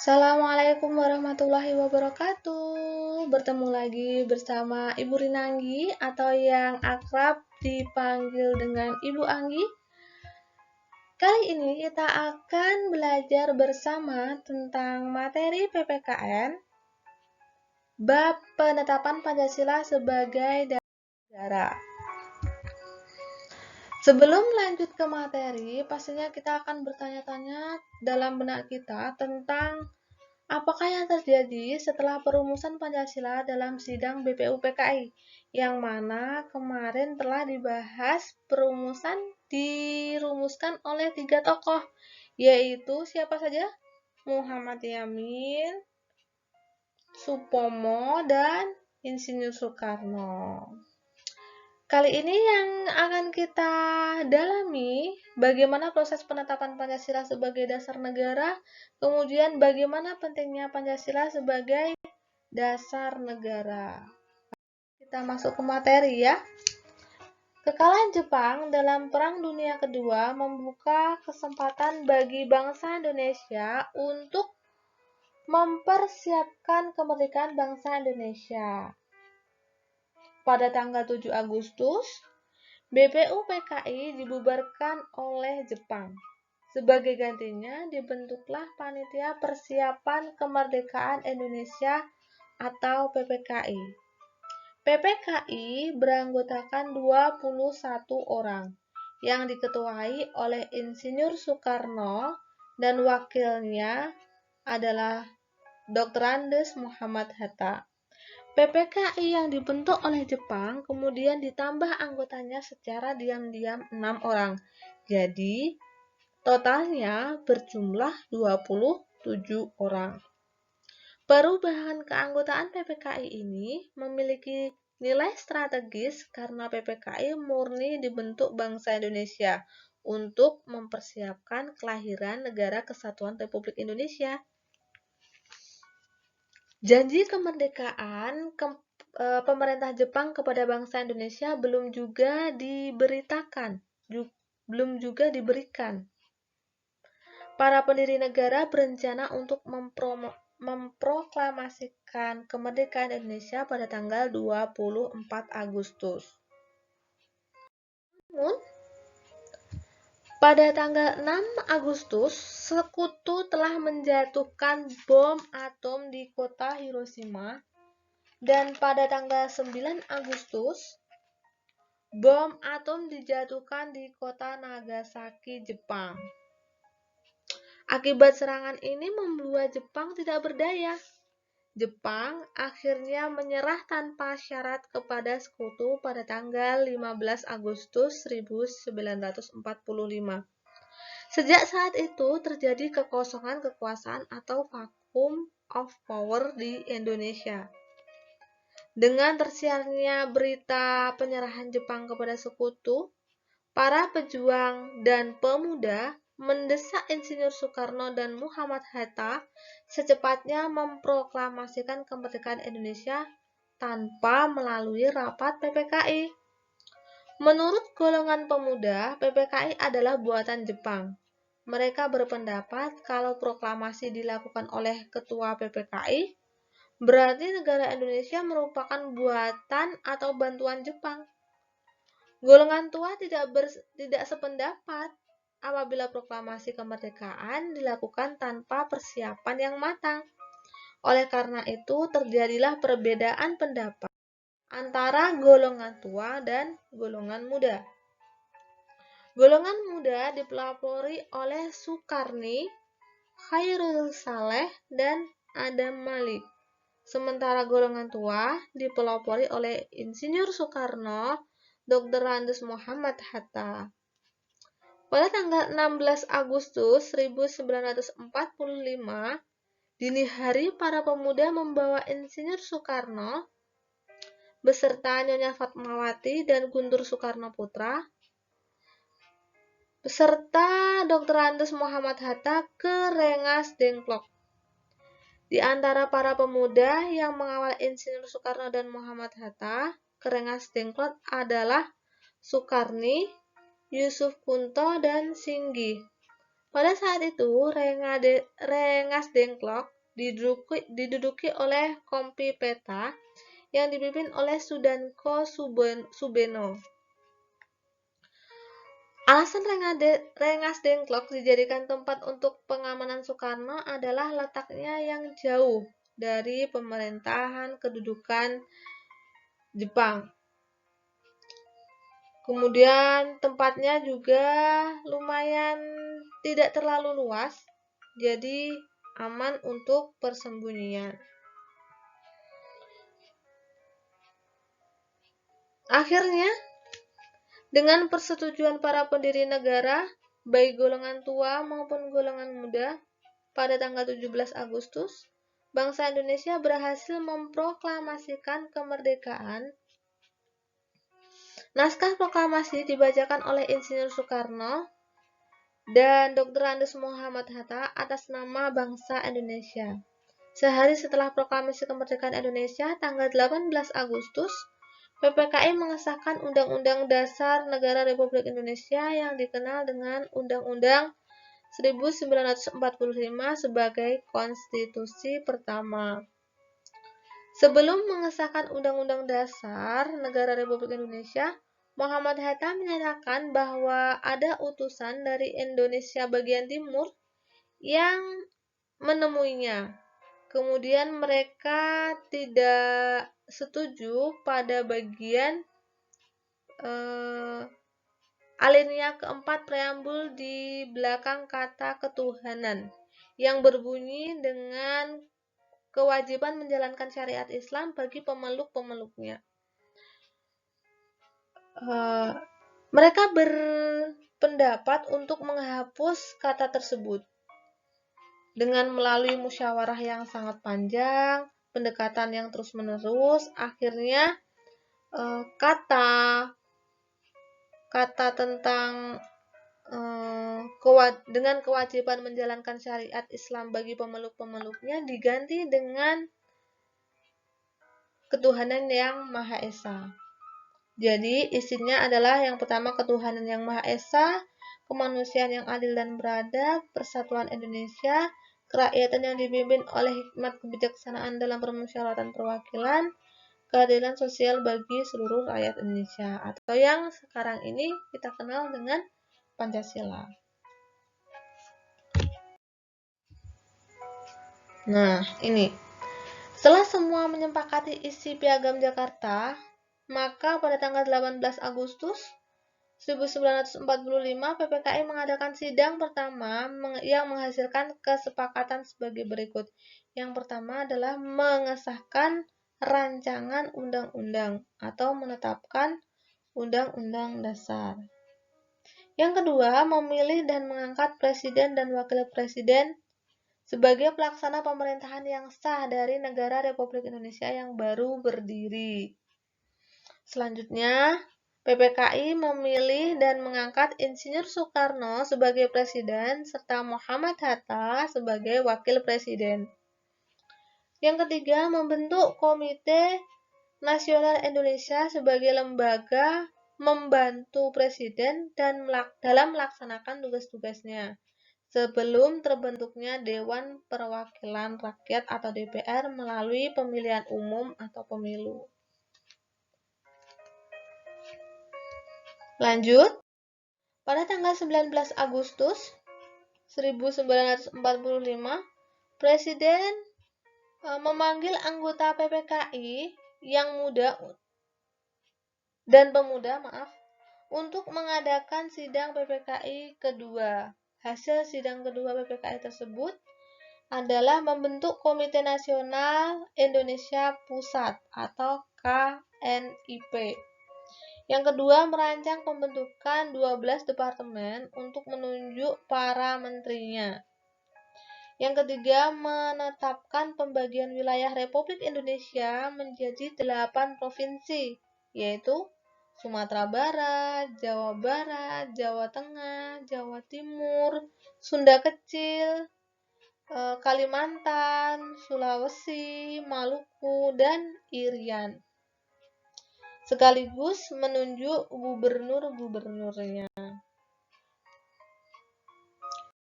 Assalamualaikum warahmatullahi wabarakatuh. Bertemu lagi bersama Ibu Rinanggi atau yang akrab dipanggil dengan Ibu Anggi. Kali ini kita akan belajar bersama tentang materi PPKN, bab penetapan Pancasila sebagai negara. Sebelum lanjut ke materi, pastinya kita akan bertanya-tanya dalam benak kita tentang apakah yang terjadi setelah perumusan Pancasila dalam sidang BPUPKI, yang mana kemarin telah dibahas dirumuskan oleh 3 tokoh, yaitu siapa saja? Muhammad Yamin, Supomo, dan Insinyur Soekarno. Kali ini yang akan kita dalami bagaimana proses penetapan Pancasila sebagai dasar negara, kemudian bagaimana pentingnya Pancasila sebagai dasar negara. Kita masuk ke materi ya. Kekalahan Jepang dalam Perang Dunia Kedua membuka kesempatan bagi bangsa Indonesia untuk mempersiapkan kemerdekaan bangsa Indonesia. Pada tanggal 7 Agustus, BPUPKI dibubarkan oleh Jepang. Sebagai gantinya, dibentuklah Panitia Persiapan Kemerdekaan Indonesia atau PPKI. PPKI beranggotakan 21 orang yang diketuai oleh Insinyur Soekarno dan wakilnya adalah Dr. Andes Muhammad Hatta. PPKI yang dibentuk oleh Jepang kemudian ditambah anggotanya secara diam-diam 6 orang. Jadi, totalnya berjumlah 27 orang. Perubahan keanggotaan PPKI ini memiliki nilai strategis karena PPKI murni dibentuk bangsa Indonesia untuk mempersiapkan kelahiran Negara Kesatuan Republik Indonesia. Janji kemerdekaan pemerintah Jepang kepada bangsa Indonesia belum juga diberikan. Para pendiri negara berencana untuk memproklamasikan kemerdekaan Indonesia pada tanggal 24 Agustus. Namun, pada tanggal 6 Agustus, Sekutu telah menjatuhkan bom atom di kota Hiroshima, dan pada tanggal 9 Agustus, bom atom dijatuhkan di kota Nagasaki, Jepang. Akibat serangan ini membuat Jepang tidak berdaya. Jepang akhirnya menyerah tanpa syarat kepada Sekutu pada tanggal 15 Agustus 1945. Sejak saat itu terjadi kekosongan kekuasaan atau vacuum of power di Indonesia. Dengan tersiarnya berita penyerahan Jepang kepada Sekutu, para pejuang dan pemuda mendesak Insinyur Soekarno dan Muhammad Hatta secepatnya memproklamasikan kemerdekaan Indonesia tanpa melalui rapat PPKI. Menurut golongan pemuda, PPKI adalah buatan Jepang. Mereka berpendapat kalau proklamasi dilakukan oleh ketua PPKI, berarti negara Indonesia merupakan buatan atau bantuan Jepang. Golongan tua tidak sependapat apabila proklamasi kemerdekaan dilakukan tanpa persiapan yang matang. Oleh karena itu, terjadilah perbedaan pendapat antara golongan tua dan golongan muda. Golongan muda dipelopori oleh Sukarni, Khairul Saleh, dan Adam Malik. Sementara golongan tua dipelopori oleh Insinyur Soekarno, Dr. Andes Muhammad Hatta. Pada tanggal 16 Agustus 1945, dini hari para pemuda membawa Insinyur Soekarno beserta Nyonya Fatmawati dan Guntur Soekarno Putra beserta Dr. Andes Muhammad Hatta ke Rengas Dengklok. Di antara para pemuda yang mengawal Insinyur Soekarno dan Muhammad Hatta ke Rengas Dengklok adalah Sukarni, Yusuf Kunto, dan Singgi. Pada saat itu, Rengas Dengklok diduduki oleh Kompi Peta yang dipimpin oleh Sudanko Subeno. Alasan Rengas Dengklok dijadikan tempat untuk pengamanan Soekarno adalah letaknya yang jauh dari pemerintahan kedudukan Jepang. Kemudian tempatnya juga lumayan tidak terlalu luas, jadi aman untuk persembunyian. Akhirnya, dengan persetujuan para pendiri negara, baik golongan tua maupun golongan muda, pada tanggal 17 Agustus, bangsa Indonesia berhasil memproklamasikan kemerdekaan. Naskah proklamasi dibacakan oleh Insinyur Soekarno dan Dr. Andes Muhammad Hatta atas nama bangsa Indonesia. Sehari setelah proklamasi kemerdekaan Indonesia, tanggal 18 Agustus, PPKI mengesahkan Undang-Undang Dasar Negara Republik Indonesia yang dikenal dengan Undang-Undang 1945 sebagai konstitusi pertama. Sebelum mengesahkan Undang-Undang Dasar Negara Republik Indonesia, Muhammad Hatta menyatakan bahwa ada utusan dari Indonesia bagian timur yang menemuinya. Kemudian mereka tidak setuju pada bagian alinea keempat preambul di belakang kata ketuhanan yang berbunyi dengan kewajiban menjalankan syariat Islam bagi pemeluk-pemeluknya. Mereka berpendapat untuk menghapus kata tersebut dengan melalui musyawarah yang sangat panjang, pendekatan yang terus-menerus. Akhirnya kata tentang dengan kewajiban menjalankan syariat Islam bagi pemeluk-pemeluknya diganti dengan ketuhanan yang Maha Esa. Jadi isinya adalah yang pertama ketuhanan yang Maha Esa, kemanusiaan yang adil dan beradab, persatuan Indonesia, kerakyatan yang dipimpin oleh hikmat kebijaksanaan dalam permusyawaratan perwakilan, keadilan sosial bagi seluruh rakyat Indonesia, atau yang sekarang ini kita kenal dengan Pancasila. Nah, ini. Setelah semua menyepakati isi Piagam Jakarta, maka pada tanggal 18 Agustus 1945 PPKI mengadakan sidang pertama yang menghasilkan kesepakatan sebagai berikut. Yang pertama adalah mengesahkan rancangan undang-undang atau menetapkan undang-undang dasar. Yang kedua, memilih dan mengangkat presiden dan wakil presiden sebagai pelaksana pemerintahan yang sah dari negara Republik Indonesia yang baru berdiri. Selanjutnya, PPKI memilih dan mengangkat Insinyur Soekarno sebagai presiden serta Muhammad Hatta sebagai wakil presiden. Yang ketiga, membentuk Komite Nasional Indonesia sebagai lembaga membantu presiden dan dalam melaksanakan tugas-tugasnya sebelum terbentuknya Dewan Perwakilan Rakyat atau DPR melalui pemilihan umum atau pemilu. Lanjut, pada tanggal 19 Agustus 1945, Presiden memanggil anggota PPKI yang muda dan pemuda, untuk mengadakan sidang PPKI kedua. Hasil sidang kedua PPKI tersebut adalah membentuk Komite Nasional Indonesia Pusat atau KNIP. Yang kedua, merancang pembentukan 12 departemen untuk menunjuk para menterinya. Yang ketiga, menetapkan pembagian wilayah Republik Indonesia menjadi 8 provinsi, yaitu Sumatera Barat, Jawa Barat, Jawa Tengah, Jawa Timur, Sunda Kecil, Kalimantan, Sulawesi, Maluku, dan Irian. Sekaligus menunjuk gubernur-gubernurnya.